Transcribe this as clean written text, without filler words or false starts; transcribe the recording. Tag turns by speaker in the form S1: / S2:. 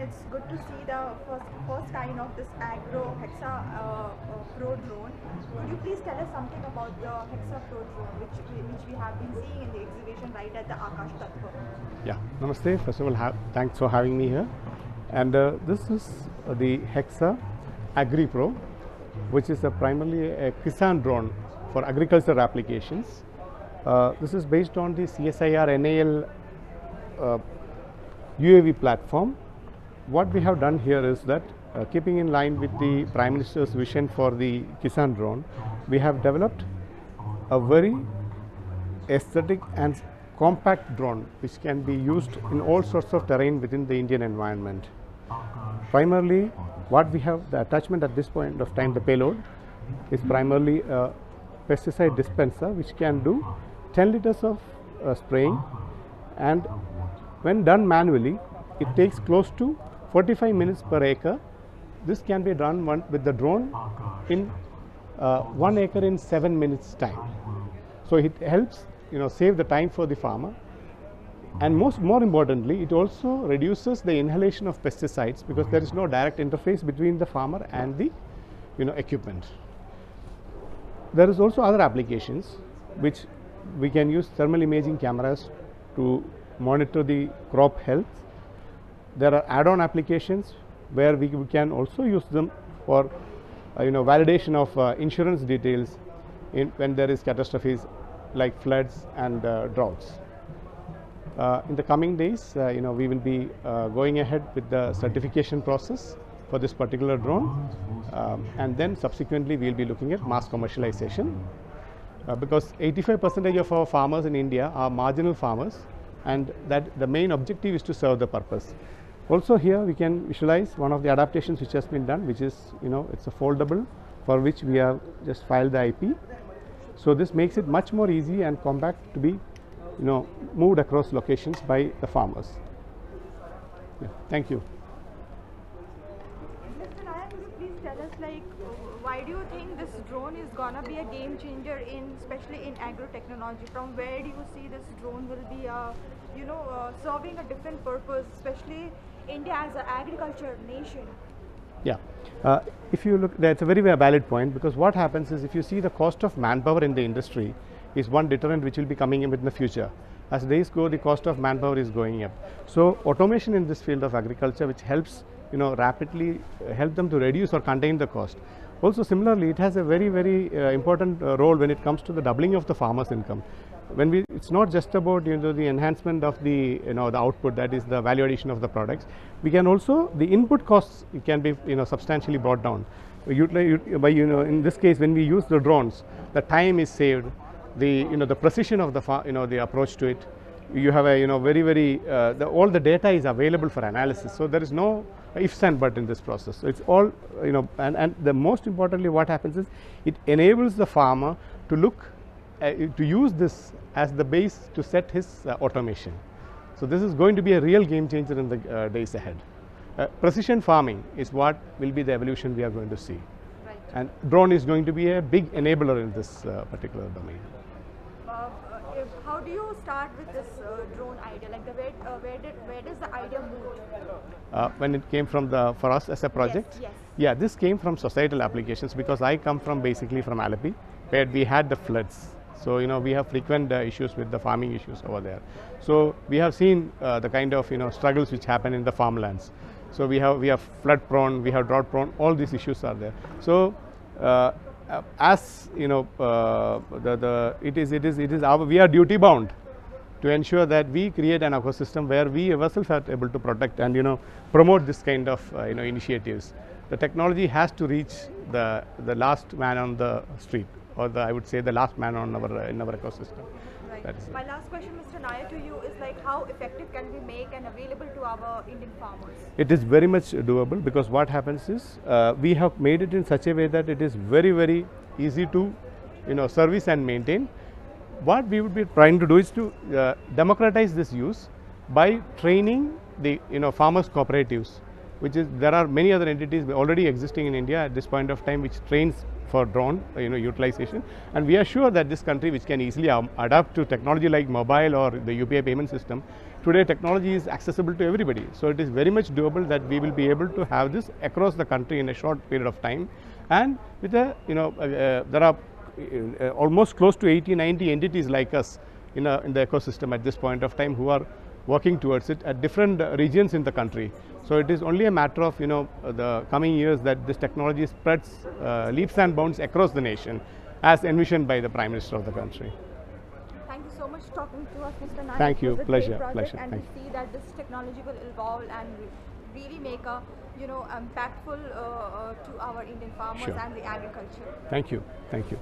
S1: it's good to see the first kind of this agro Hexa Pro drone. Could you please tell us something about the Hexa Pro drone, which we have been seeing in the exhibition right at the Akash Tattva?
S2: Yeah, Namaste. First of all, thanks for having me here. And this is the Hexa Agri Pro, which is primarily a Kisan drone for agricultural applications. This is based on the CSIR NAL UAV platform. What we have done here is that keeping in line with the Prime Minister's vision for the Kisan drone, we have developed a very aesthetic and compact drone which can be used in all sorts of terrain within the Indian environment. Primarily what we have, the attachment at this point of time, the payload is primarily a pesticide dispenser which can do 10 liters of spraying, and when done manually it takes close to 45 minutes per acre. This can be done with the drone in 1 acre in 7 minutes time. So it helps save the time for the farmer, and more importantly, it also reduces the inhalation of pesticides because there is no direct interface between the farmer and the equipment. There is also other applications which we can use thermal imaging cameras to monitor the crop health. There are add-on applications where we can also use them for validation of insurance details when there is catastrophes like floods and droughts. In the coming days, we will be going ahead with the certification process for this particular drone, and then subsequently we will be looking at mass commercialization, because 85% of our farmers in India are marginal farmers, and that the main objective is to serve the purpose. Also here we can visualize one of the adaptations which has been done, which is it's a foldable, for which we have just filed the IP. So this makes it much more easy and compact to be moved across locations by the farmers. Yeah, thank you.
S1: Mr. Nayak, could you please tell us, why do you think this drone is gonna be a game changer especially in agro technology? From where do you see this drone will be serving a different purpose, especially India as an agriculture nation?
S2: Yeah, if you look, that's a very valid point, because what happens is, if you see the cost of manpower in the industry is one deterrent which will be coming in the future. As days go, the cost of manpower is going up. So automation in this field of agriculture, which helps rapidly help them to reduce or contain the cost. Also similarly, it has a very important role when it comes to the doubling of the farmer's income. It's not just about the enhancement of the the output, that is the value addition of the products. We can also, the input costs can be substantially brought down. By in this case, when we use the drones, the time is saved, the precision of the the approach to it. You have a very all the data is available for analysis. So there is no ifs and buts in this process. So it's all and the most importantly, what happens is it enables the farmer to look to use this as the base to set his automation. So this is going to be a real game changer in the days ahead. Precision farming is what will be the evolution we are going to see.
S1: Right.
S2: And drone is going to be a big enabler in this particular domain.
S1: How do you start with this drone idea? Where does the idea move?
S2: When it came from for us as a project?
S1: Yes.
S2: Yeah, this came from societal applications, because I come basically from Alapi, where we had the floods. So we have frequent issues with the farming issues over there. So we have seen the kind of struggles which happen in the farmlands. So we have flood prone, we have drought prone, all these issues are there. So as we are duty bound to ensure that we create an ecosystem where we ourselves are able to protect and promote this kind of initiatives. The technology has to reach the last man on the street, or I would say the last man on in our ecosystem.
S1: Right. My last question, Mr. Nayak, to you is how effective can we make and available to our Indian farmers?
S2: It is very much doable, because what happens is we have made it in such a way that it is very easy to service and maintain. What we would be trying to do is to democratize this use by training the farmers cooperatives which is there are many other entities already existing in India at this point of time which trains for drone utilization, and we are sure that this country, which can easily adapt to technology like mobile or the UPI payment system, today technology is accessible to everybody. So it is very much doable that we will be able to have this across the country in a short period of time, and with a there are almost close to 80-90 entities like us in the ecosystem at this point of time who are working towards it at different regions in the country. So it is only a matter of the coming years that this technology spreads leaps and bounds across the nation, as envisioned by the Prime Minister of the country.
S1: Thank you so much for talking to us, Mr. Nayak.
S2: Thank you.
S1: It was a
S2: Pleasure.
S1: great project,
S2: Pleasure.
S1: and
S2: Thank
S1: we see that this technology will evolve and really make a impactful to our Indian farmers
S2: Sure.
S1: and the agriculture.
S2: Thank you. Thank you.